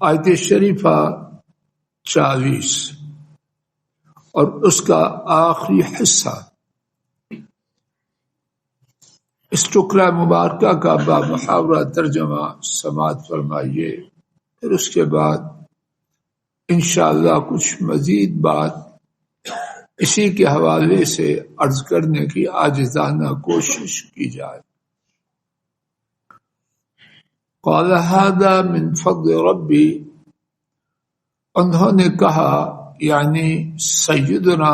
آیت شریفہ 40 اور اس کا آخری حصہ، اس ٹکڑا مبارکہ کا بامحاورہ ترجمہ سماعت فرمائیے، پھر اس کے بعد انشاءاللہ کچھ مزید بات اسی کے حوالے سے عرض کرنے کی عاجزانہ کوشش کی جائے۔ قال هذا من فضل ربی، انہوں نے کہا یعنی سیدنا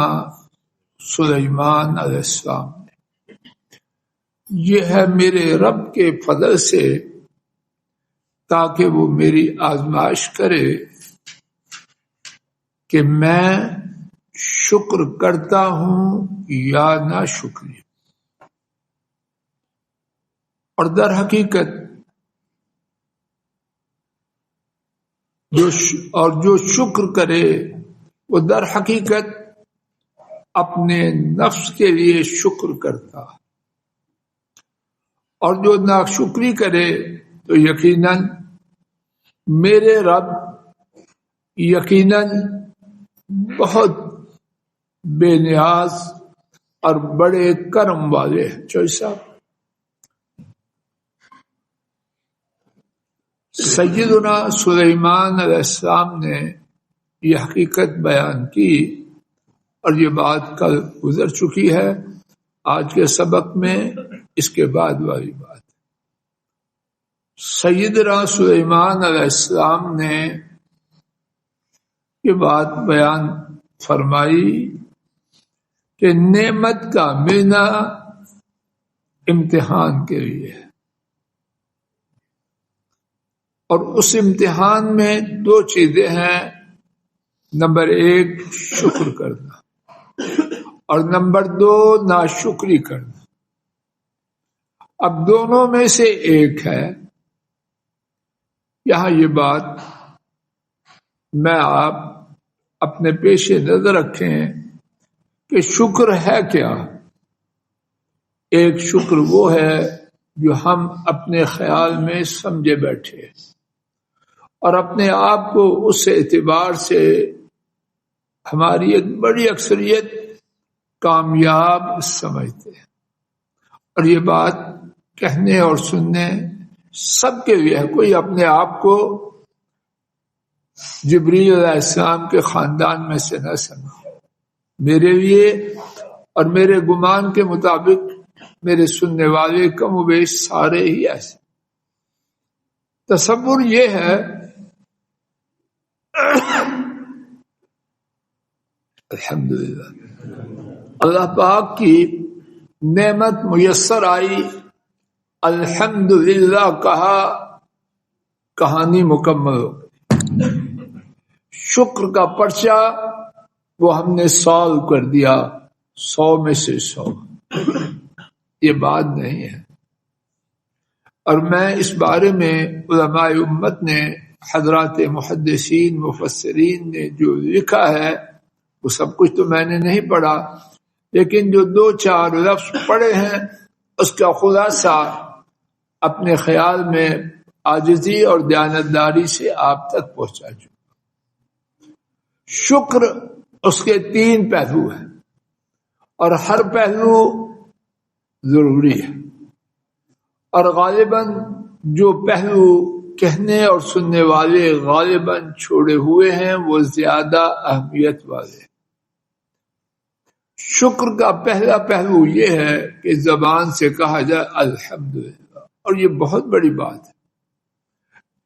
سلیمان علیہ السلام نے، یہ ہے میرے رب کے فضل سے تاکہ وہ میری آزمائش کرے کہ میں شکر کرتا ہوں یا نہ شکری۔ اور در حقیقت جو شکر کرے وہ در حقیقت اپنے نفس کے لیے شکر کرتا، اور جو ناشکری کرے تو یقیناً میرے رب یقیناً بہت بے نیاز اور بڑے کرم والے ہیں۔ چوئی صاحب، سیدنا سلیمان علیہ السلام نے یہ حقیقت بیان کی، اور یہ بات کل گزر چکی ہے، آج کے سبق میں اس کے بعد والی بات۔ سیدنا سلیمان علیہ السلام نے یہ بات بیان فرمائی کہ نعمت کا ملنا امتحان کے لیے ہے، اور اس امتحان میں دو چیزیں ہیں، نمبر 1 شکر کرنا، اور نمبر 2 ناشکری کرنا۔ اب دونوں میں سے ایک ہے۔ یہاں یہ بات میں آپ اپنے پیش نظر رکھیں کہ شکر ہے کیا؟ ایک شکر وہ ہے جو ہم اپنے خیال میں سمجھے بیٹھے اور اپنے آپ کو اس اعتبار سے ہماری ایک بڑی اکثریت کامیاب سمجھتے ہیں، اور یہ بات کہنے اور سننے سب کے لیے ہے۔ کوئی اپنے آپ کو جبریل علیہ السلام کے خاندان میں سے نہ سمجھے۔ میرے لیے اور میرے گمان کے مطابق میرے سننے والے کم و بیش سارے ہی ایسے۔ تصور یہ ہے الحمدللہ اللہ پاک کی نعمت میسر آئی، الحمدللہ کہا، کہانی مکمل ہو گئی۔ شکر کا پرچہ وہ ہم نے سالو کر دیا، 100 میں سے 100۔ یہ بات نہیں ہے، اور میں اس بارے میں علماء امت نے، حضرات محدثین مفسرین نے جو لکھا ہے وہ سب کچھ تو میں نے نہیں پڑھا، لیکن جو 2-4 لفظ پڑھے ہیں اس کا خلاصہ اپنے خیال میں عاجزی اور دیانتداری سے آپ تک پہنچا چکا۔ شکر اس کے 3 پہلو ہیں، اور ہر پہلو ضروری ہے، اور غالباً جو پہلو کہنے اور سننے والے غالباً چھوڑے ہوئے ہیں وہ زیادہ اہمیت والے۔ شکر کا پہلا پہلو یہ ہے کہ زبان سے کہا جائے الحمدللہ، اور یہ بہت بڑی بات ہے،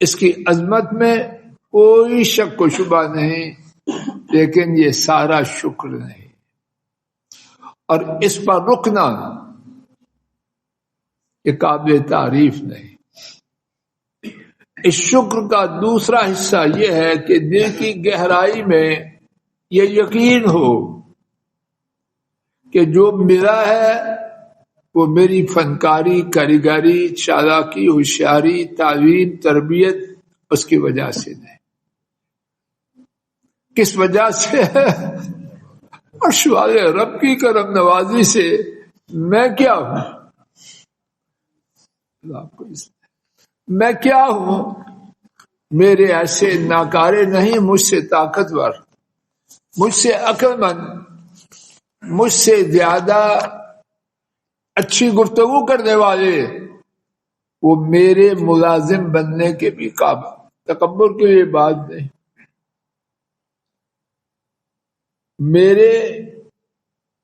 اس کی عظمت میں کوئی شک و شبہ نہیں، لیکن یہ سارا شکر نہیں، اور اس پر رکنا یہ قابل تعریف نہیں۔ اس شکر کا دوسرا حصہ یہ ہے کہ دل کی گہرائی میں یہ یقین ہو کہ جو ملا ہے وہ میری فنکاری، کاریگری، چالاکی، ہوشیاری، تعلیم، تربیت اس کی وجہ سے نہیں۔ کس وجہ سے ہے؟ عرش والے رب کی کرم نوازی سے۔ میں کیا ہوں؟ میں کیا ہوں؟ میرے ایسے ناکارے نہیں مجھ سے طاقتور، مجھ سے عقل مند، مجھ سے زیادہ اچھی گفتگو کرنے والے، وہ میرے ملازم بننے کے بھی قابل۔ تکبر کی یہ بات نہیں، میرے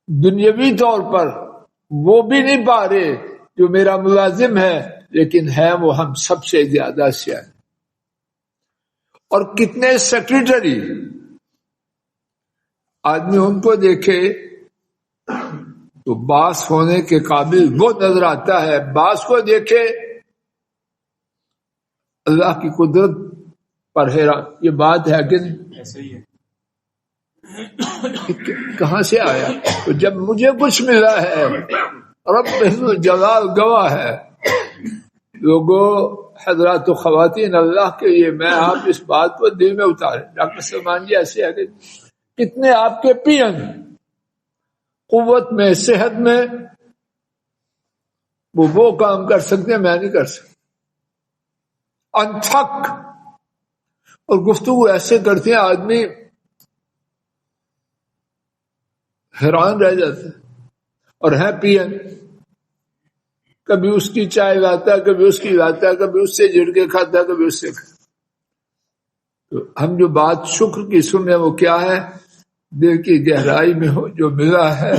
دنیاوی طور پر وہ بھی نہیں پا رہے جو میرا ملازم ہے، لیکن ہے وہ ہم سب سے زیادہ سیاح۔ اور کتنے سیکریٹری آدمی ان کو دیکھے تو باس ہونے کے قابل وہ نظر آتا ہے، باس کو دیکھے اللہ کی قدرت پر حیران۔ یہ بات ہے کہ ایسا ہی ہے، کہاں سے آیا؟ تو جب مجھے کچھ ملا ہے، رب جلال گواہ ہے۔ لوگوں، حضرات و خواتین اللہ کے لیے میں آپ اس بات کو دل میں اتارے۔ ڈاکٹر سلمان جی ایسے ہے کہ کتنے آپ کے پی این قوت میں، صحت میں وہ کام کر سکتے ہیں، میں نہیں کر سکتا۔ انتھک اور گفتگو ایسے کرتے ہیں آدمی حیران رہ جاتا ہے۔ اور ہے پی این، کبھی اس کی چائے لاتا ہے، کبھی اس کی لاتا ہے، کبھی اس سے جڑ کے کھاتا ہے، کبھی اس سے کھاتا۔ تو ہم جو بات شکر کی سنیں وہ کیا ہے؟ دل کی گہرائی میں ہو جو ملا ہے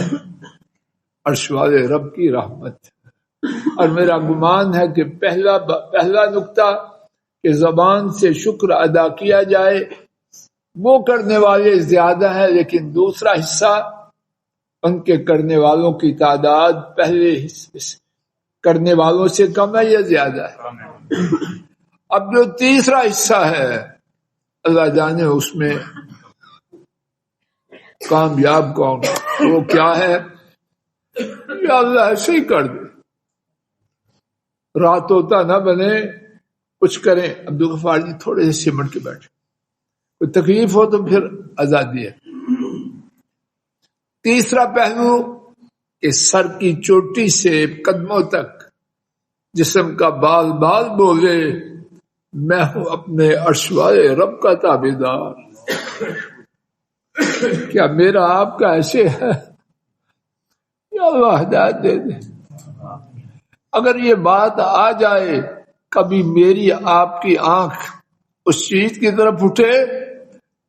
عرش والے رب کی رحمت۔ اور میرا گمان ہے کہ پہلا نقطہ کہ زبان سے شکر ادا کیا جائے وہ کرنے والے زیادہ ہے، لیکن دوسرا حصہ ان کے کرنے والوں کی تعداد پہلے حصے سے کرنے والوں سے کم ہے یا زیادہ ہے؟ اب جو تیسرا حصہ ہے اللہ جانے اس میں کامیاب کون، وہ کیا ہے؟ یا اللہ ایسے ہی کر دے، رات ہوتا نہ بنے، کچھ کریں۔ عبدالغفار جی تھوڑے سے سمٹ کے بیٹھے، کوئی تکلیف ہو تو پھر آزادی ہے۔ تیسرا پہلو کہ سر کی چوٹی سے قدموں تک جسم کا بال بال بولے میں ہوں اپنے عرش والے رب کا تابعدار۔ کیا میرا آپ کا ایسے ہے؟ یا اللہ ہدایت دے دے۔ اگر یہ بات آ جائے کبھی میری آپ کی آنکھ اس چیز کی طرف اٹھے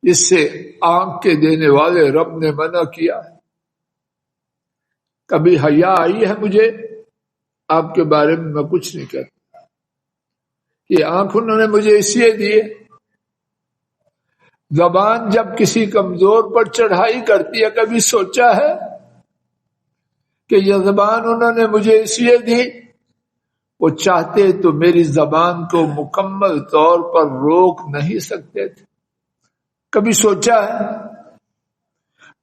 جس سے آنکھ کے دینے والے رب نے منع کیا، کبھی حیا آئی ہے مجھے آپ کے بارے میں کچھ نہیں کہتا، یہ آنکھ انہوں نے مجھے اس لیے دی۔ زبان جب کسی کمزور پر چڑھائی کرتی ہے، کبھی سوچا ہے کہ یہ زبان انہوں نے مجھے اس لیے دی؟ وہ چاہتے تو میری زبان کو مکمل طور پر روک نہیں سکتے تھے، کبھی سوچا ہے؟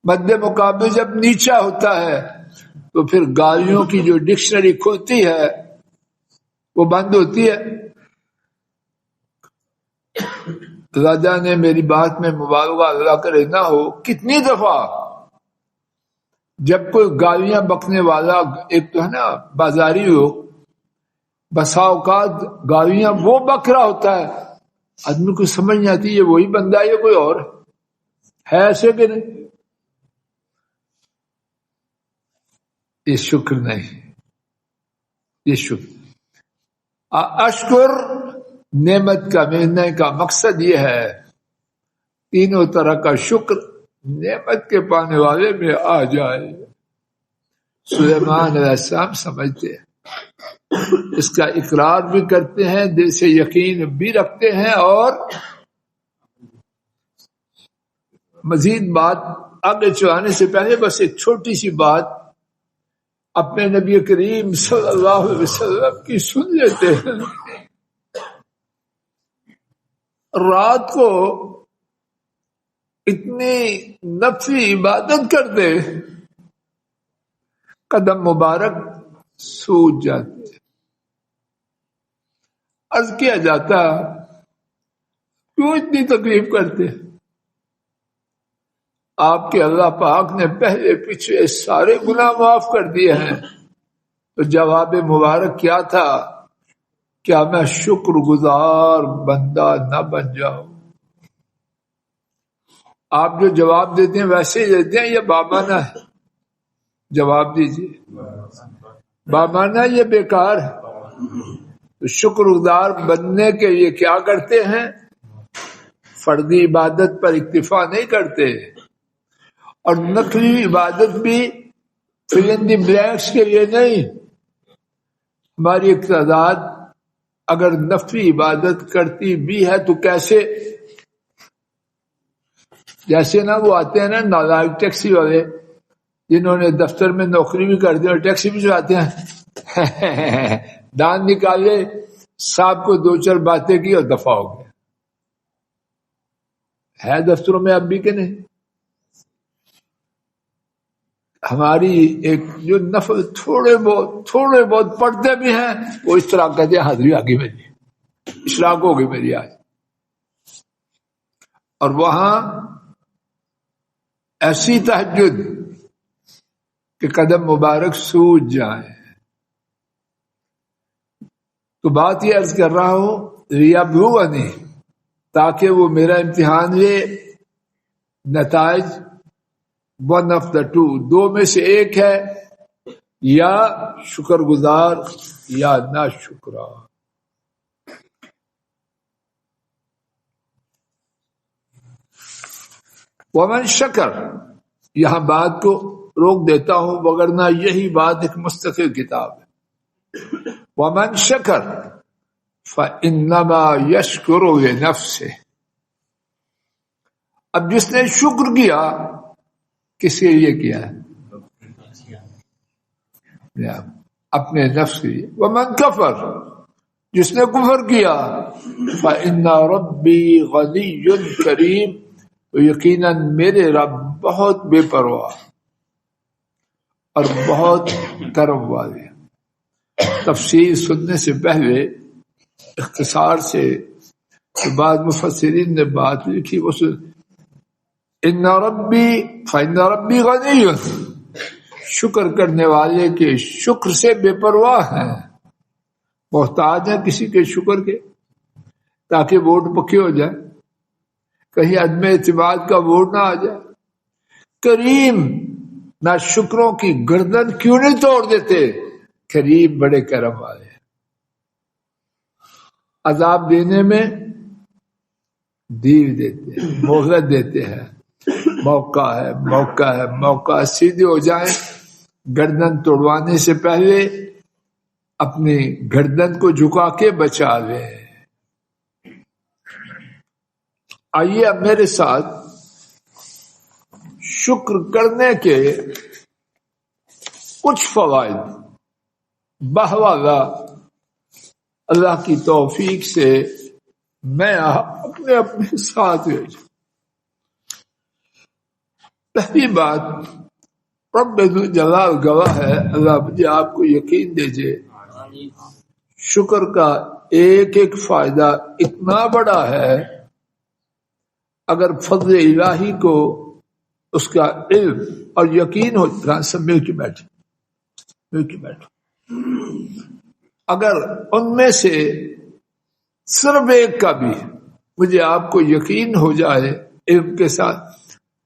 مد مقابل جب نیچا ہوتا ہے تو پھر گالیوں کی جو ڈکشنری کھلتی ہے وہ بند ہوتی ہے۔ راجا نے میری بات میں مبالغہ اللہ کرے نہ ہو، کتنی دفعہ جب کوئی گالیاں بکنے والا، ایک تو ہے نا بازاری ہو، بسا اوقات گالیاں وہ بک رہا ہوتا ہے، آدمی کو سمجھ نہیں آتی یہ وہی بندہ ہے یا کوئی اور ہے، ایسے کہ نہیں؟ یہ شکر نہیں، یہ شکر۔ اشکر نعمت کا ملنے کا مقصد یہ ہے تینوں طرح کا شکر نعمت کے پانے والے میں آ جائے۔ سلیمان علیہ السلام سمجھتے ہیں، اس کا اقرار بھی کرتے ہیں، دل سے یقین بھی رکھتے ہیں، اور مزید بات آگے چلانے سے پہلے بس ایک چھوٹی سی بات اپنے نبی کریم صلی اللہ علیہ وسلم کی سن لیتے ہیں۔ رات کو اتنی نفلی عبادت کرتے قدم مبارک سوج جاتے۔ عرض کیا جاتا کیوں اتنی تکلیف کرتے؟ آپ کے اللہ پاک نے پہلے پچھلے سارے گناہ معاف کر دیے ہیں۔ تو جواب مبارک کیا تھا؟ کیا میں شکر گزار بندہ نہ بن جاؤں؟ آپ جو جواب دیتے ہیں ویسے ہی دیتے ہیں یا بامانہ ہے؟ جواب دیجیے، بامانہ یہ بیکار ہے؟ تو شکر گزار بننے کے لیے کیا کرتے ہیں؟ فردی عبادت پر اکتفا نہیں کرتے، اور نقلی عبادت بھی فل ان دی بلینکس کے لیے نہیں۔ ہماری ایک تعداد اگر نفلی عبادت کرتی بھی ہے تو کیسے؟ جیسے نا وہ آتے ہیں نا نالائق ٹیکسی والے، جنہوں نے دفتر میں نوکری بھی کر دی اور ٹیکسی بھی چلاتے ہیں، دان نکالے، صاحب کو دو چار باتیں کی اور دفع ہو گیا۔ ہے دفتروں میں اب بھی کہ نہیں؟ ہماری ایک جو نفل تھوڑے بہت پڑھتے بھی ہیں، وہ اس طرح کہتے ہیں حاضری آگی میری، اشراق ہوگی میری آج، اور وہاں ایسی تہجد کہ قدم مبارک سوج جائیں۔ تو بات یہ عرض کر رہا ہوں لیبلونی، تاکہ وہ میرا امتحان لے، نتائج ون آف دا ٹو، دو میں سے ایک ہے، یا شکر گزار یا نا شکرا۔ ومن شکر، یہاں بات کو روک دیتا ہوں وگرنہ یہی بات ایک مستقل کتاب ہے۔ ومن شکر فإنما یشکر لنفسہ، اب جس نے شکر کیا کس کے لیے کیا ہے؟ اپنے نفس کے لیے۔ ومن کفر، جس نے کفر کیا، فإن ربی غنی کریم، تو یقیناً میرے رب بہت بے پرواہ اور بہت کرم والے۔ تفسیر سننے سے پہلے اختصار سے بعض مفسرین نے بات لکھی، وہ ان ربی فإن ربی غنی، شکر کرنے والے کے شکر سے بے پرواہ ہیں، محتاج ہیں کسی کے شکر کے تاکہ ووٹ پکے ہو جائے، کہیں عدم اعتماد کا ووٹ نہ آ جائے۔ کریم، نہ شکروں کی گردن کیوں نہیں توڑ دیتے؟ کریم بڑے کرم والے، عذاب دینے میں دیر دیتے ہیں، مہلت دیتے ہیں، موقع سیدھے ہو جائیں، گردن توڑوانے سے پہلے اپنی گردن کو جھکا کے بچا لیں۔ آئیے اب میرے ساتھ شکر کرنے کے کچھ فوائد بہوالا اللہ کی توفیق سے میں اپنے ساتھ بھیجوں۔ پہلی بات، رب جلال گواہ ہے، اللہ مجھے آپ کو یقین دیجئے، شکر کا ایک ایک فائدہ اتنا بڑا ہے، اگر فضل الہی کو اس کا علم اور یقین ہو، مل کے بیٹھے، اگر ان میں سے صرف ایک کا بھی مجھے آپ کو یقین ہو جائے علم کے ساتھ،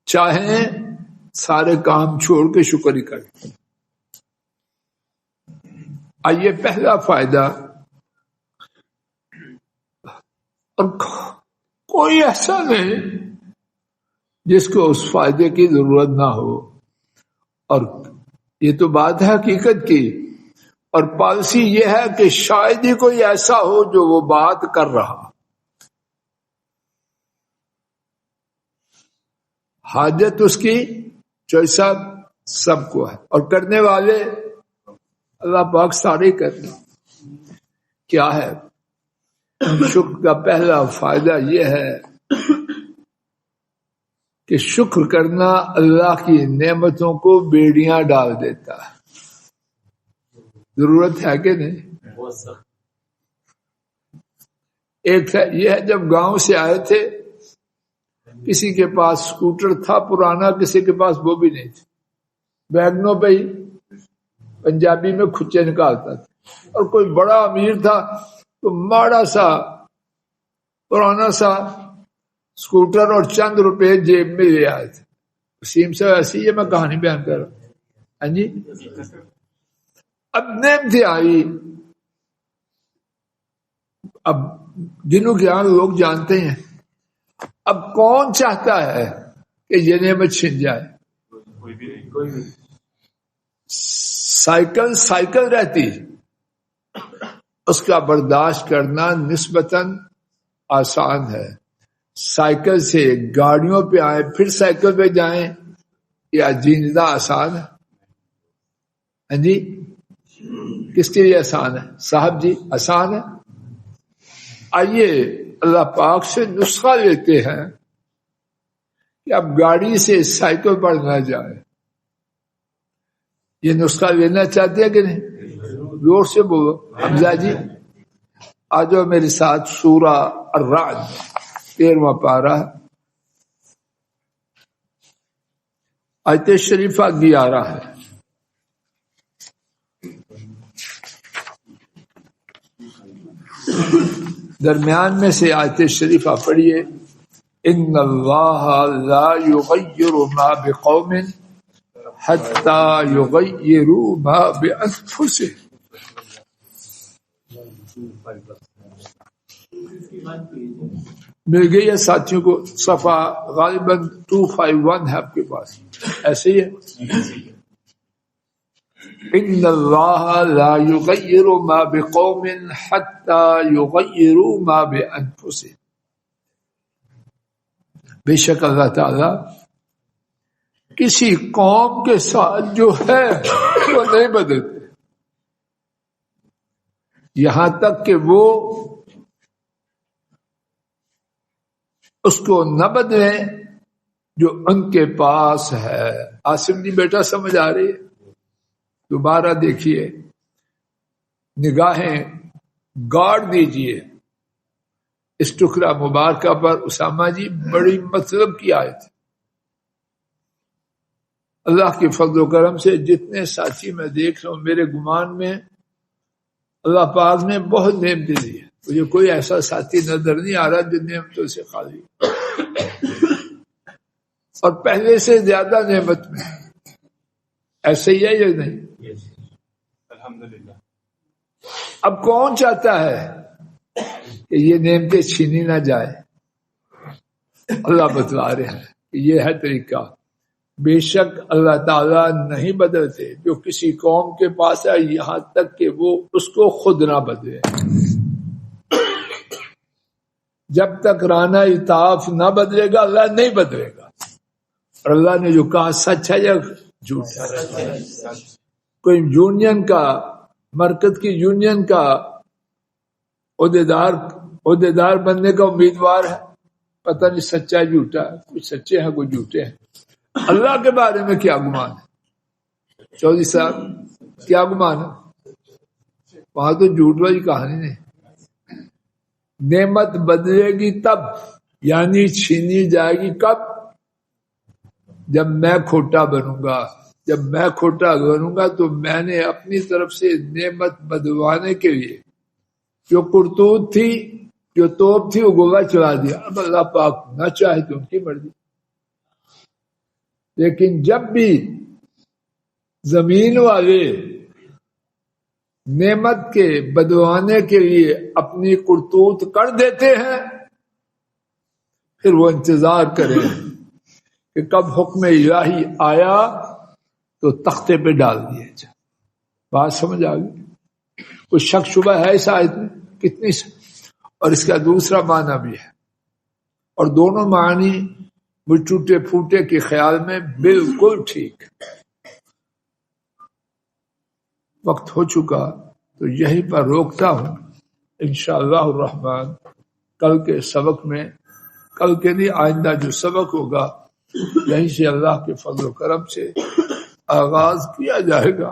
چاہیں سارے کام چھوڑ کے شکر ہی کریں۔ آئیے پہلا فائدہ، اور کوئی ایسا نہیں جس کو اس فائدے کی ضرورت نہ ہو، اور یہ تو بات ہے حقیقت کی، اور پالیسی یہ ہے کہ شاید ہی کوئی ایسا ہو جو وہ بات کر رہا۔ حاجت اس کی جیسا سب کو ہے، اور کرنے والے اللہ پاک سارے کرتے۔ کیا ہے شکر کا پہلا فائدہ؟ یہ ہے کہ شکر کرنا اللہ کی نعمتوں کو بیڑیاں ڈال دیتا ہے۔ ضرورت ہے کہ نہیں؟ ایک یہ ہے، جب گاؤں سے آئے تھے کسی کے پاس سکوٹر تھا پرانا، کسی کے پاس وہ بھی نہیں تھا، ویگنوں پہ ہی پنجابی میں کھچے نکالتا تھا، اور کوئی بڑا امیر تھا تو ماڑا سا پرانا سا اسکوٹر اور چند روپے جیب میں لے آئے تھے. وسیم سے ایسی ہے، میں کہانی بیان کر رہا ہوں. ہاں جی. اب نعمت آئی. اب جنہوں کے یہاں لوگ جانتے ہیں، اب کون چاہتا ہے کہ یہ نعمت چھن جائے؟ کوئی بھی. سائیکل رہتی، اس کا برداشت کرنا نسبتاً آسان ہے. سائیکل سے گاڑیوں پہ آئے پھر سائیکل پہ جائیں، یا جینا آسان ہے؟ ہاں جی. کس کے لیے آسان ہے صاحب جی؟ آسان ہے. آئیے اللہ پاک سے نسخہ لیتے ہیں کہ اب گاڑی سے سائیکل پر نہ جائے. یہ نسخہ لینا چاہتے ہیں کہ نہیں؟ زور سے بولو. حمزہ جی آ جاؤ میرے ساتھ. سورہ الرعد 13واں پارہ آیت شریفہ 11 ہے. درمیان میں سے آیت شریفہ پڑھیے. ان اللہ لا یغیر ما بقوم حتی یغیروا ما بانفسهم. مل گئی ہے ساتھیوں کو؟ صفحہ غالباً 251 ہے آپ کے پاس، ایسے ہی ہے. ان اللہ لا یغیر ما بقوم حتی یغیروا ما بانفسهم. بے شک اللہ تعالی کسی قوم کے ساتھ جو ہے وہ نہیں بدلتے، یہاں تک کہ وہ اس کو نہ بدلیں جو ان کے پاس ہے. عاصم جی بیٹا سمجھ آ رہی ہے؟ دوبارہ دیکھیے، نگاہیں گاڑ دیجئے اس ٹکڑا مبارکہ پر. اسامہ جی بڑی مطلب کی آیت. اللہ کے فضل و کرم سے جتنے ساتھی میں دیکھ رہا ہوں، میرے گمان میں اللہ پاک نے بہت نعمتیں دی ہے. مجھے کوئی ایسا ساتھی نظر نہیں آ رہا جو نعمتوں سے خالی، اور پہلے سے زیادہ نعمت میں. ایسے ہی ہے یا نہیں؟ الحمدللہ. اب کون چاہتا ہے کہ یہ نعمتیں چھینی نہ جائے؟ اللہ بتلا رہے ہیں کہ یہ ہے طریقہ. بے شک اللہ تعالیٰ نہیں بدلتے جو کسی قوم کے پاس ہے، یہاں تک کہ وہ اس کو خود نہ بدلے. جب تک رانا الطاف نہ بدلے گا اللہ نہیں بدلے گا. اور اللہ نے جو کہا سچ ہے یا جھوٹ ہے؟ کوئی یونین کا، مرکز کی یونین کا عہدیدار بننے کا امیدوار ہے، پتہ نہیں سچا ہے جھوٹا ہے. کچھ سچے ہیں کچھ جھوٹے ہیں. اللہ کے بارے میں کیا گمان ہے چودھری صاحب؟ کیا گمان ہے؟ وہاں تو جھوٹ والی کہانی نہیں. نعمت بدلے گی تب، یعنی چھینی جائے گی کب؟ جب میں کھوٹا بنوں گا. جب میں کھوٹا بنوں گا تو میں نے اپنی طرف سے نعمت بدلوانے کے لیے جو کرتوت تھی، جو توپ تھی، وہ گولا چلا دیا. اب اللہ پاک نہ چاہے تو ان کی مرضی. لیکن جب بھی زمین والے نعمت کے بدلوانے کے لیے اپنی کرتوت کر دیتے ہیں، پھر وہ انتظار کریں کہ کب حکم الہی آیا تو تختے پہ ڈال دیے جائے. بات سمجھ آ گئی؟ کوئی شک شبہ ہے اس آیت میں؟ کتنی اور اس کا دوسرا معنی بھی ہے، اور دونوں معنی مجھ ٹوٹے پھوٹے کے خیال میں بالکل ٹھیک. وقت ہو چکا تو یہیں پر روکتا ہوں. انشاءاللہ الرحمن کل کے سبق میں، کل کے نہیں آئندہ جو سبق ہوگا، یہیں سے اللہ کے فضل و کرم سے آغاز کیا جائے گا.